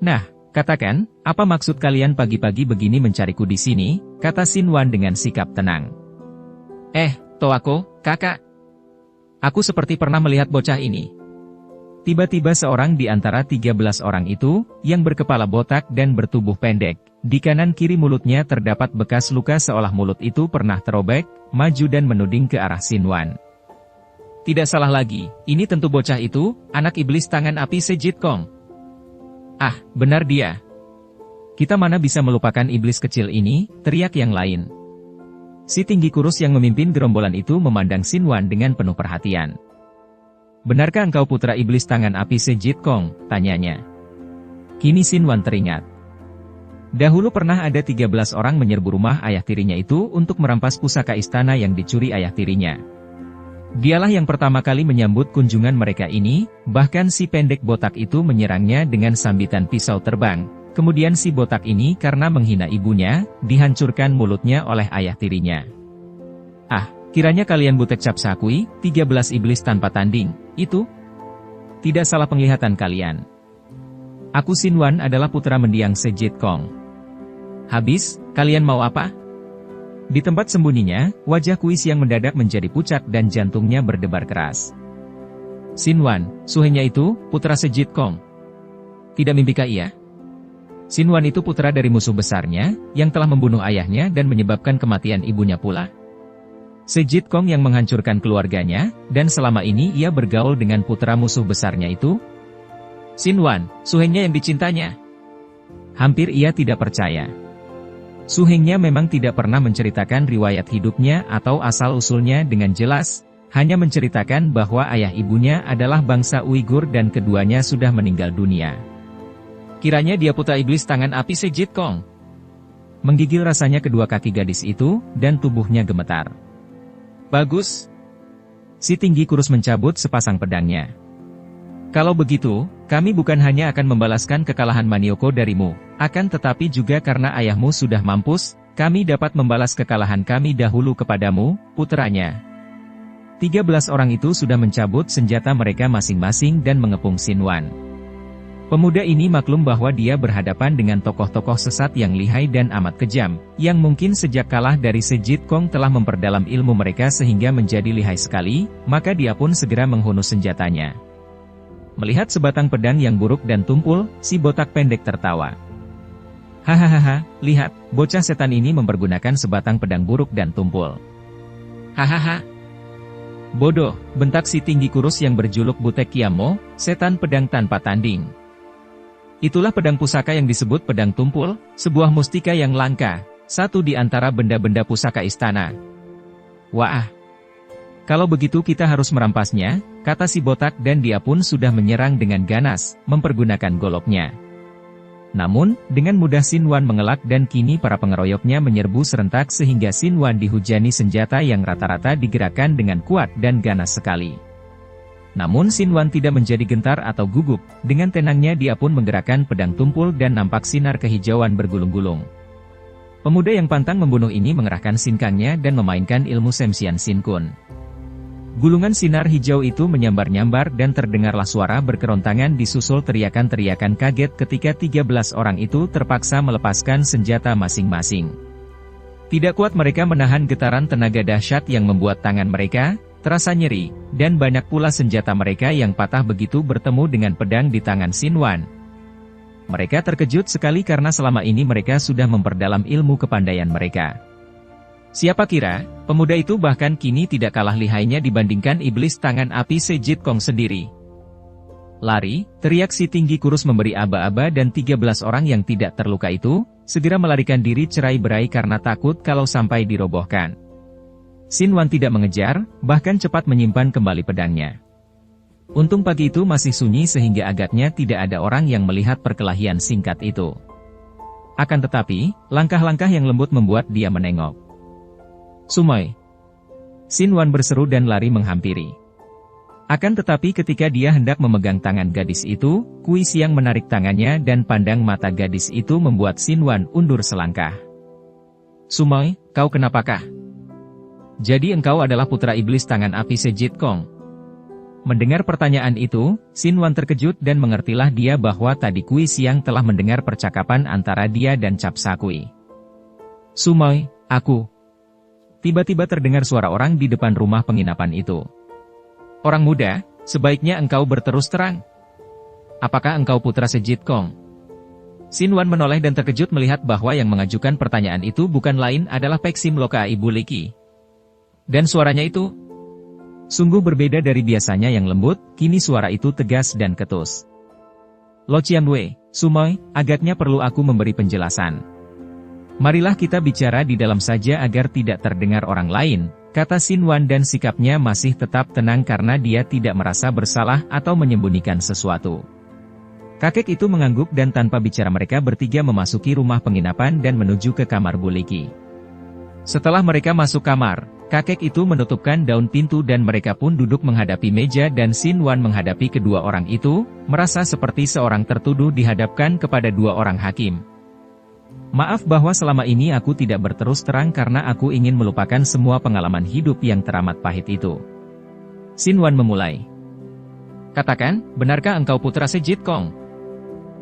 Nah, katakan, apa maksud kalian pagi-pagi begini mencariku di sini, kata Sinwan dengan sikap tenang. Toako, kakak. Aku seperti pernah melihat bocah ini. Tiba-tiba seorang di antara 13 orang itu, yang berkepala botak dan bertubuh pendek, di kanan kiri mulutnya terdapat bekas luka seolah mulut itu pernah terobek, maju dan menuding ke arah Sinwan. Tidak salah lagi, ini tentu bocah itu, anak iblis tangan api Sejit Kong. Ah, benar dia. Kita mana bisa melupakan iblis kecil ini, teriak yang lain. Si tinggi kurus yang memimpin gerombolan itu memandang Sinwan dengan penuh perhatian. Benarkah engkau putra iblis tangan api Sejit Kong? Tanyanya. Kini Sinwan teringat. Dahulu pernah ada 13 orang menyerbu rumah ayah tirinya itu untuk merampas pusaka istana yang dicuri ayah tirinya. Dialah yang pertama kali menyambut kunjungan mereka ini, bahkan si pendek botak itu menyerangnya dengan sambitan pisau terbang. Kemudian si botak ini karena menghina ibunya, dihancurkan mulutnya oleh ayah tirinya. Ah, kiranya kalian butek cap sakui, 13 iblis tanpa tanding, itu? Tidak salah penglihatan kalian. Aku Sinwan adalah putra mendiang Sejit Kong. Habis, kalian mau apa? Di tempat sembunyinya, wajah Kuis yang mendadak menjadi pucat dan jantungnya berdebar keras. Sinwan, suhenya itu, putra Sejit Kong. Tidak mimpikah ia? Sinwan itu putra dari musuh besarnya, yang telah membunuh ayahnya dan menyebabkan kematian ibunya pula. Sejit Kong yang menghancurkan keluarganya, dan selama ini ia bergaul dengan putra musuh besarnya itu. Sinwan, suhenya yang dicintanya. Hampir ia tidak percaya. Suhengnya memang tidak pernah menceritakan riwayat hidupnya atau asal-usulnya dengan jelas, hanya menceritakan bahwa ayah ibunya adalah bangsa Uighur dan keduanya sudah meninggal dunia. Kiranya dia putra iblis tangan api Sejit Kong. Menggigil rasanya kedua kaki gadis itu, dan tubuhnya gemetar. Bagus. Si tinggi kurus mencabut sepasang pedangnya. Kalau begitu, kami bukan hanya akan membalaskan kekalahan Manioko darimu, akan tetapi juga karena ayahmu sudah mampus, kami dapat membalas kekalahan kami dahulu kepadamu, putranya. 13 orang itu sudah mencabut senjata mereka masing-masing dan mengepung Sinwan. Pemuda ini maklum bahwa dia berhadapan dengan tokoh-tokoh sesat yang lihai dan amat kejam, yang mungkin sejak kalah dari Sejit Kong telah memperdalam ilmu mereka sehingga menjadi lihai sekali, maka dia pun segera menghunus senjatanya. Melihat sebatang pedang yang buruk dan tumpul, si botak pendek tertawa. Hahaha, lihat, bocah setan ini mempergunakan sebatang pedang buruk dan tumpul. Hahaha. Bodoh, bentak si tinggi kurus yang berjuluk Butek Kiamo, setan pedang tanpa tanding. Itulah pedang pusaka yang disebut pedang tumpul, sebuah mustika yang langka, satu di antara benda-benda pusaka istana. Wah! Kalau begitu kita harus merampasnya, kata si botak dan dia pun sudah menyerang dengan ganas, mempergunakan goloknya. Namun, dengan mudah Sinwan mengelak dan kini para pengeroyoknya menyerbu serentak sehingga Sinwan dihujani senjata yang rata-rata digerakkan dengan kuat dan ganas sekali. Namun Sinwan tidak menjadi gentar atau gugup, dengan tenangnya dia pun menggerakkan pedang tumpul dan nampak sinar kehijauan bergulung-gulung. Pemuda yang pantang membunuh ini mengerahkan sinkangnya dan memainkan ilmu Semsian Sinkun. Gulungan sinar hijau itu menyambar-nyambar dan terdengarlah suara berkerontangan disusul teriakan-teriakan kaget ketika 13 orang itu terpaksa melepaskan senjata masing-masing. Tidak kuat mereka menahan getaran tenaga dahsyat yang membuat tangan mereka terasa nyeri, dan banyak pula senjata mereka yang patah begitu bertemu dengan pedang di tangan Sinwan. Mereka terkejut sekali karena selama ini mereka sudah memperdalam ilmu kepandaian mereka. Siapa kira, pemuda itu bahkan kini tidak kalah lihainya dibandingkan iblis tangan api Sejit Kong sendiri. Lari, teriak si tinggi kurus memberi aba-aba dan 13 orang yang tidak terluka itu, segera melarikan diri cerai-berai karena takut kalau sampai dirobohkan. Sinwan tidak mengejar, bahkan cepat menyimpan kembali pedangnya. Untung pagi itu masih sunyi sehingga agaknya tidak ada orang yang melihat perkelahian singkat itu. Akan tetapi, langkah-langkah yang lembut membuat dia menengok. Sumoy! Sinwan berseru dan lari menghampiri. Akan tetapi ketika dia hendak memegang tangan gadis itu, Kui Siang menarik tangannya dan pandang mata gadis itu membuat Sinwan undur selangkah. Sumoy, kau kenapakah? Jadi engkau adalah putra iblis tangan api Sejit Kong? Mendengar pertanyaan itu, Sinwan terkejut dan mengertilah dia bahwa tadi Kui Xiang telah mendengar percakapan antara dia dan Cap Sakui. Sumoy, aku. Tiba-tiba terdengar suara orang di depan rumah penginapan itu. Orang muda, sebaiknya engkau berterus terang. Apakah engkau putra Sejit Kong? Sinwan menoleh dan terkejut melihat bahwa yang mengajukan pertanyaan itu bukan lain adalah Peksim Loka Ibu Liki. Dan suaranya itu sungguh berbeda dari biasanya yang lembut, kini suara itu tegas dan ketus. Lo Qianwei, Sumoy, agaknya perlu aku memberi penjelasan. Marilah kita bicara di dalam saja agar tidak terdengar orang lain, kata Sinwan dan sikapnya masih tetap tenang karena dia tidak merasa bersalah atau menyembunyikan sesuatu. Kakek itu mengangguk dan tanpa bicara mereka bertiga memasuki rumah penginapan dan menuju ke kamar Bu Liki. Setelah mereka masuk kamar, kakek itu menutupkan daun pintu dan mereka pun duduk menghadapi meja dan Sinwan menghadapi kedua orang itu, merasa seperti seorang tertuduh dihadapkan kepada dua orang hakim. Maaf bahwa selama ini aku tidak berterus terang karena aku ingin melupakan semua pengalaman hidup yang teramat pahit itu. Sinwan memulai. Katakan, benarkah engkau putra Sejit Kong?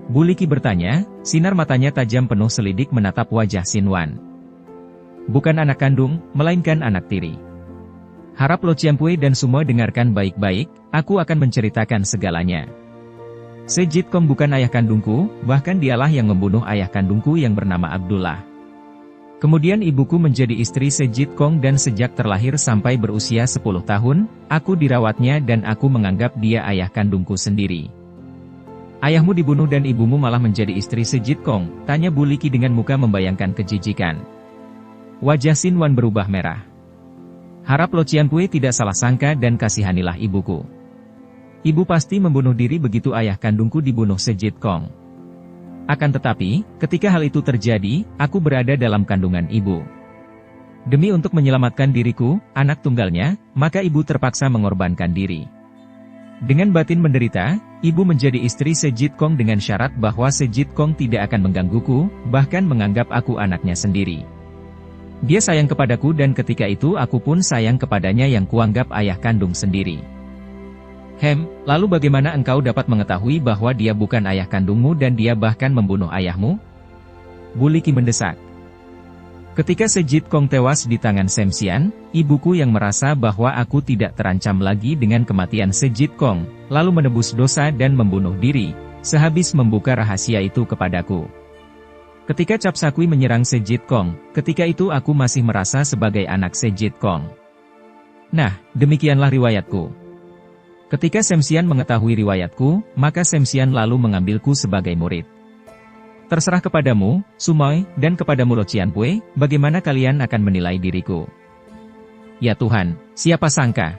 Bu Liki bertanya, sinar matanya tajam penuh selidik menatap wajah Sinwan. Bukan anak kandung, melainkan anak tiri. Harap Lo Qianwei dan Sumoy dengarkan baik-baik, aku akan menceritakan segalanya. Sejit Kong bukan ayah kandungku, bahkan dialah yang membunuh ayah kandungku yang bernama Abdullah. Kemudian ibuku menjadi istri Sejit Kong dan sejak terlahir sampai berusia 10 tahun, aku dirawatnya dan aku menganggap dia ayah kandungku sendiri. Ayahmu dibunuh dan ibumu malah menjadi istri Sejit Kong, tanya Bu Liki dengan muka membayangkan kejijikan. Wajah Sinwan berubah merah. Harap Lo Qianwei tidak salah sangka dan kasihanilah ibuku. Ibu pasti membunuh diri begitu ayah kandungku dibunuh Sejit Kong. Akan tetapi, ketika hal itu terjadi, aku berada dalam kandungan ibu. Demi untuk menyelamatkan diriku, anak tunggalnya, maka ibu terpaksa mengorbankan diri. Dengan batin menderita, ibu menjadi istri Sejit Kong dengan syarat bahwa Sejit Kong tidak akan menggangguku, bahkan menganggap aku anaknya sendiri. Dia sayang kepadaku dan ketika itu aku pun sayang kepadanya yang kuanggap ayah kandung sendiri. Lalu bagaimana engkau dapat mengetahui bahwa dia bukan ayah kandungmu dan dia bahkan membunuh ayahmu? Bu Liki mendesak. Ketika Sejit Kong tewas di tangan Sem Xian, ibuku yang merasa bahwa aku tidak terancam lagi dengan kematian Sejit Kong, lalu menebus dosa dan membunuh diri, sehabis membuka rahasia itu kepadaku. Ketika Cap Sakui menyerang Sejit Kong, ketika itu aku masih merasa sebagai anak Sejit Kong. Nah, demikianlah riwayatku. Ketika Sem Xian mengetahui riwayatku, maka Sem Xian lalu mengambilku sebagai murid. Terserah kepadamu, Sumoy, dan kepadamu Lo Qianwei, bagaimana kalian akan menilai diriku. Ya Tuhan, siapa sangka?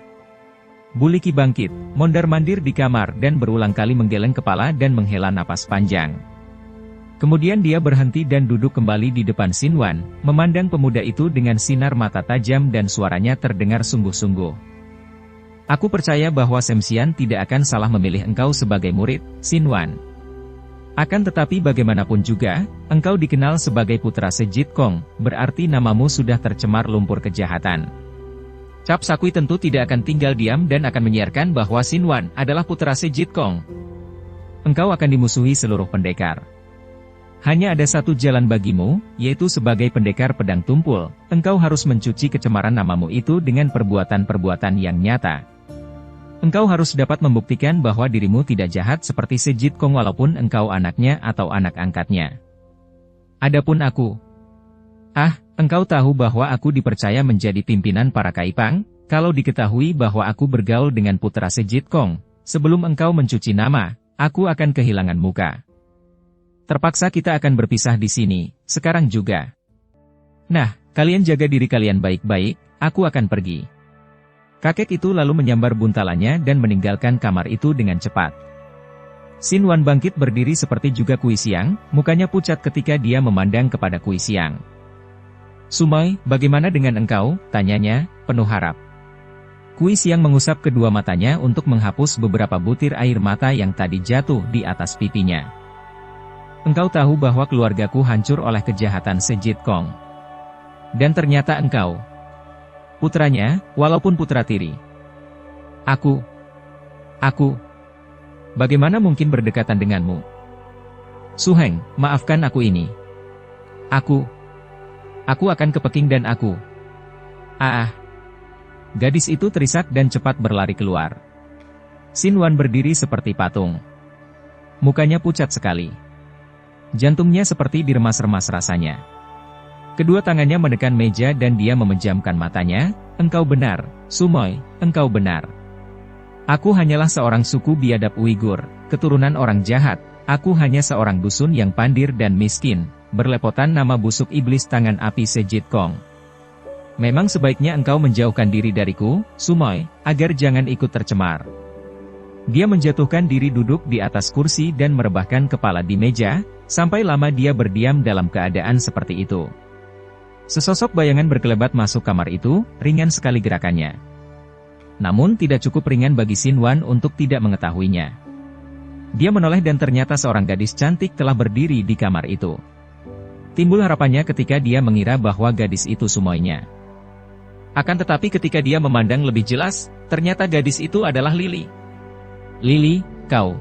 Bu Liki bangkit, mondar-mandir di kamar dan berulang kali menggeleng kepala dan menghela napas panjang. Kemudian dia berhenti dan duduk kembali di depan Sinwan, memandang pemuda itu dengan sinar mata tajam dan suaranya terdengar sungguh-sungguh. Aku percaya bahwa Sem Xian tidak akan salah memilih engkau sebagai murid, Sinwan. Akan tetapi bagaimanapun juga, engkau dikenal sebagai putra Sejit Kong, berarti namamu sudah tercemar lumpur kejahatan. Cap Sakui tentu tidak akan tinggal diam dan akan menyiarkan bahwa Sinwan adalah putra Sejit Kong. Engkau akan dimusuhi seluruh pendekar. Hanya ada satu jalan bagimu, yaitu sebagai pendekar pedang tumpul, engkau harus mencuci kecemaran namamu itu dengan perbuatan-perbuatan yang nyata. Engkau harus dapat membuktikan bahwa dirimu tidak jahat seperti Sejit Kong walaupun engkau anaknya atau anak angkatnya. Adapun aku. Engkau tahu bahwa aku dipercaya menjadi pimpinan para Kaipang, kalau diketahui bahwa aku bergaul dengan putra Sejit Kong, sebelum engkau mencuci nama, aku akan kehilangan muka. Terpaksa kita akan berpisah di sini, sekarang juga. Nah, kalian jaga diri kalian baik-baik, aku akan pergi. Kakek itu lalu menyambar buntalannya dan meninggalkan kamar itu dengan cepat. Sinwan bangkit berdiri seperti juga Kui Xiang, mukanya pucat ketika dia memandang kepada Kui Xiang. Sumoy, bagaimana dengan engkau? Tanyanya, penuh harap. Kui Xiang mengusap kedua matanya untuk menghapus beberapa butir air mata yang tadi jatuh di atas pipinya. Engkau tahu bahwa keluargaku hancur oleh kejahatan Sejit Kong. Dan ternyata engkau putranya, walaupun putra tiri. Aku Aku. Bagaimana mungkin berdekatan denganmu? Su Heng, maafkan aku ini. Aku akan ke Peking dan aku. Gadis itu terisak dan cepat berlari keluar. Xin Wan berdiri seperti patung. Mukanya pucat sekali. Jantungnya seperti diremas-remas rasanya. Kedua tangannya menekan meja dan dia memejamkan matanya. Engkau benar, Sumoy, engkau benar. Aku hanyalah seorang suku biadab Uighur, keturunan orang jahat. Aku hanya seorang dusun yang pandir dan miskin, berlepotan nama busuk iblis tangan api Sejit Kong. Memang sebaiknya engkau menjauhkan diri dariku, Sumoy, agar jangan ikut tercemar. Dia menjatuhkan diri duduk di atas kursi dan merebahkan kepala di meja, sampai lama dia berdiam dalam keadaan seperti itu. Sesosok bayangan berkelebat masuk kamar itu, ringan sekali gerakannya. Namun tidak cukup ringan bagi Xin Wan untuk tidak mengetahuinya. Dia menoleh dan ternyata seorang gadis cantik telah berdiri di kamar itu. Timbul harapannya ketika dia mengira bahwa gadis itu Sumoynya. Akan tetapi ketika dia memandang lebih jelas, ternyata gadis itu adalah Lily. Lily, kau.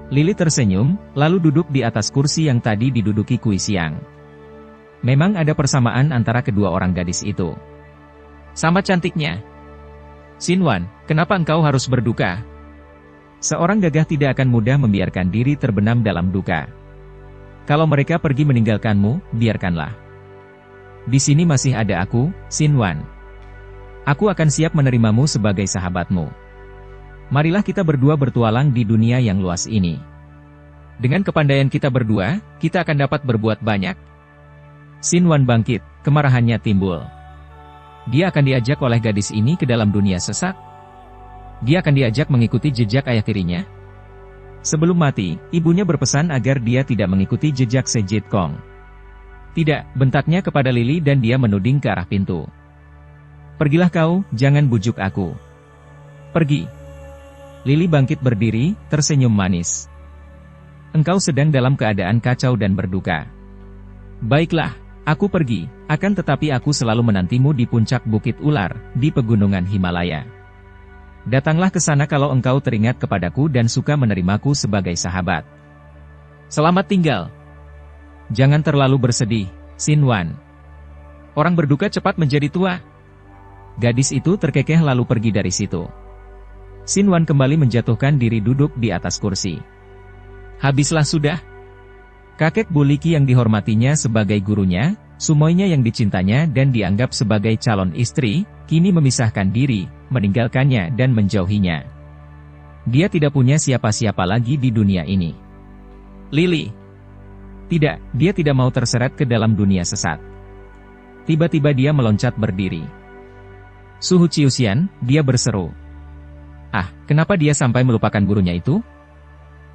Lily tersenyum, lalu duduk di atas kursi yang tadi diduduki Kui Xiang. Memang ada persamaan antara kedua orang gadis itu. Sama cantiknya. Xin Wan, kenapa engkau harus berduka? Seorang gagah tidak akan mudah membiarkan diri terbenam dalam duka. Kalau mereka pergi meninggalkanmu, biarkanlah. Di sini masih ada aku, Xin Wan. Aku akan siap menerimamu sebagai sahabatmu. Marilah kita berdua bertualang di dunia yang luas ini. Dengan kepandaian kita berdua, kita akan dapat berbuat banyak. Xin Wan bangkit, kemarahannya timbul. Dia akan diajak oleh gadis ini ke dalam dunia sesat. Dia akan diajak mengikuti jejak ayah tirinya. Sebelum mati, ibunya berpesan agar dia tidak mengikuti jejak Sejit Kong. Tidak, bentaknya kepada Lily dan dia menuding ke arah pintu. Pergilah kau, jangan bujuk aku. Pergi. Lily bangkit berdiri, tersenyum manis. Engkau sedang dalam keadaan kacau dan berduka. Baiklah, aku pergi, akan tetapi aku selalu menantimu di puncak Bukit Ular, di pegunungan Himalaya. Datanglah ke sana kalau engkau teringat kepadaku dan suka menerimaku sebagai sahabat. Selamat tinggal. Jangan terlalu bersedih, Xin Wan. Orang berduka cepat menjadi tua. Gadis itu terkekeh lalu pergi dari situ. Xin Wan kembali menjatuhkan diri duduk di atas kursi. Habislah sudah. Kakek Buliki yang dihormatinya sebagai gurunya, Sumoynya yang dicintanya dan dianggap sebagai calon istri, kini memisahkan diri, meninggalkannya dan menjauhinya. Dia tidak punya siapa-siapa lagi di dunia ini. Lily. Tidak, dia tidak mau terseret ke dalam dunia sesat. Tiba-tiba dia meloncat berdiri. Suhu Ciuxian, dia berseru. Kenapa dia sampai melupakan gurunya itu?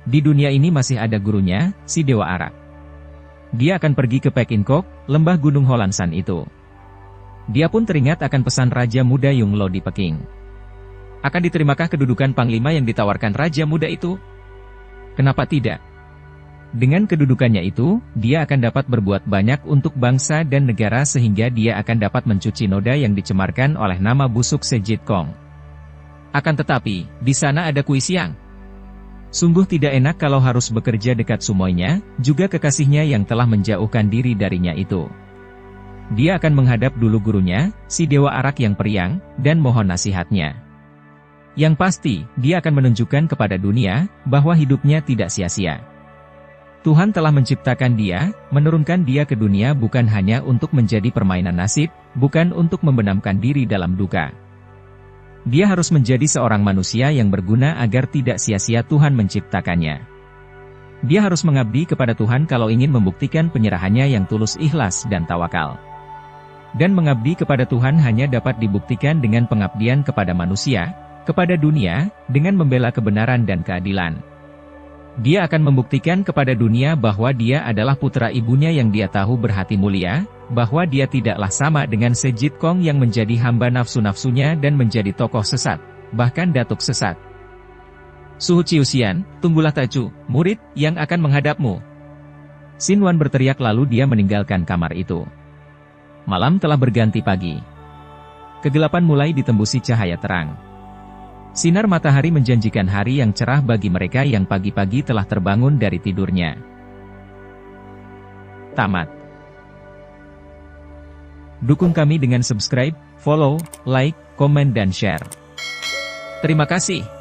Di dunia ini masih ada gurunya, si Dewa Arak. Dia akan pergi ke Pekinkok, lembah Gunung Holansan itu. Dia pun teringat akan pesan Raja Muda Yunglo di Peking. Akan diterimakah kedudukan Panglima yang ditawarkan Raja Muda itu? Kenapa tidak? Dengan kedudukannya itu, dia akan dapat berbuat banyak untuk bangsa dan negara sehingga dia akan dapat mencuci noda yang dicemarkan oleh nama busuk Sejit Kong. Akan tetapi, di sana ada Kui Xiang. Sungguh tidak enak kalau harus bekerja dekat Sumoynya, juga kekasihnya yang telah menjauhkan diri darinya itu. Dia akan menghadap dulu gurunya, si Dewa Arak yang periang, dan mohon nasihatnya. Yang pasti, dia akan menunjukkan kepada dunia, bahwa hidupnya tidak sia-sia. Tuhan telah menciptakan dia, menurunkan dia ke dunia bukan hanya untuk menjadi permainan nasib, bukan untuk membenamkan diri dalam duka. Dia harus menjadi seorang manusia yang berguna agar tidak sia-sia Tuhan menciptakannya. Dia harus mengabdi kepada Tuhan kalau ingin membuktikan penyerahannya yang tulus ikhlas dan tawakal. Dan mengabdi kepada Tuhan hanya dapat dibuktikan dengan pengabdian kepada manusia, kepada dunia, dengan membela kebenaran dan keadilan. Dia akan membuktikan kepada dunia bahwa dia adalah putra ibunya yang dia tahu berhati mulia, bahwa dia tidaklah sama dengan Sejit Kong yang menjadi hamba nafsu-nafsunya dan menjadi tokoh sesat, bahkan datuk sesat. Suhu Ciuxian, tunggulah Tacu, murid, yang akan menghadapmu. Xin Wan berteriak lalu dia meninggalkan kamar itu. Malam telah berganti pagi. Kegelapan mulai ditembusi cahaya terang. Sinar matahari menjanjikan hari yang cerah bagi mereka yang pagi-pagi telah terbangun dari tidurnya. Tamat. Dukung kami dengan subscribe, follow, like, komen dan share. Terima kasih.